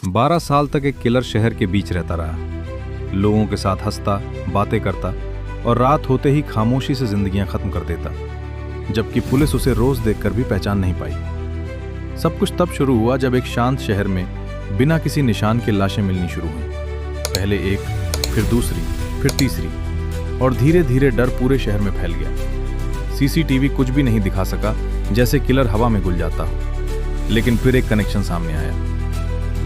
12 साल तक एक किलर शहर के बीच रहता रहा, लोगों के साथ हंसता, बातें करता और रात होते ही खामोशी से जिंदगियां खत्म कर देता, जबकि पुलिस उसे रोज देखकर भी पहचान नहीं पाई। सब कुछ तब शुरू हुआ जब एक शांत शहर में बिना किसी निशान के लाशें मिलनी शुरू हुई। पहले एक, फिर दूसरी, फिर तीसरी, और धीरे धीरे डर पूरे शहर में फैल गया। सीसीटीवी कुछ भी नहीं दिखा सका, जैसे किलर हवा में घुल जाता हो। लेकिन फिर एक कनेक्शन सामने आया।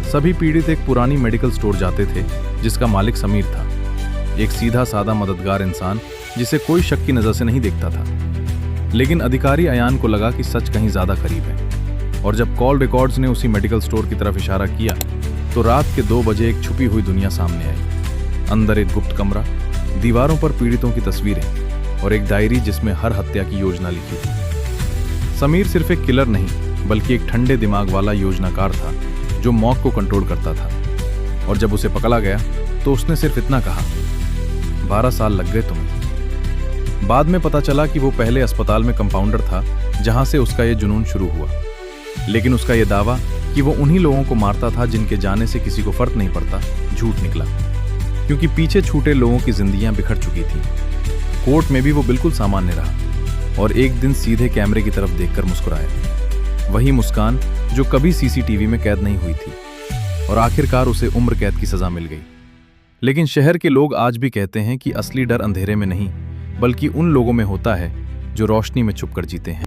सभी पीड़ित एक पुरानी मेडिकल स्टोर जाते थे जिसका मालिक समीर था, एक सीधा साधा मददगार इंसान जिसे कोई शक की नजर से नहीं देखता था। लेकिन अधिकारी अयान को लगा कि सच कहीं ज्यादा करीब है, और जब कॉल रिकॉर्ड्स ने उसी मेडिकल स्टोर की तरफ इशारा किया तो रात के 2 बजे एक छुपी हुई दुनिया सामने आई। अंदर एक गुप्त कमरा, दीवारों पर पीड़ितों की तस्वीरें और एक डायरी जिसमें हर हत्या की योजना लिखी थी। समीर सिर्फ एक किलर नहीं, बल्कि एक ठंडे दिमाग वाला योजनाकार था जो मौत को कंट्रोल करता था। और जब उसे पकड़ा गया तो उसने सिर्फ इतना कहा, 12 साल लग गए तुम्हें। बाद में पता चला कि वो पहले अस्पताल में कंपाउंडर था जहां से उसका ये जुनून शुरू हुआ। लेकिन उसका ये दावा कि वो उन्हीं लोगों को मारता था जिनके जाने से किसी को फर्क नहीं पड़ता, झूठ निकला, क्योंकि पीछे छूटे लोगों की जिंदगियां बिखर चुकी थी। कोर्ट में भी वो बिल्कुल सामान्य रहा और एक दिन सीधे कैमरे की तरफ देखकर मुस्कुराया। वही मुस्कान जो कभी सीसीटीवी में कैद नहीं हुई थी, और आखिरकार उसे उम्र कैद की सजा मिल गई। लेकिन शहर के लोग आज भी कहते हैं कि असली डर अंधेरे में नहीं, बल्कि उन लोगों में होता है जो रोशनी में छुपकर जीते हैं।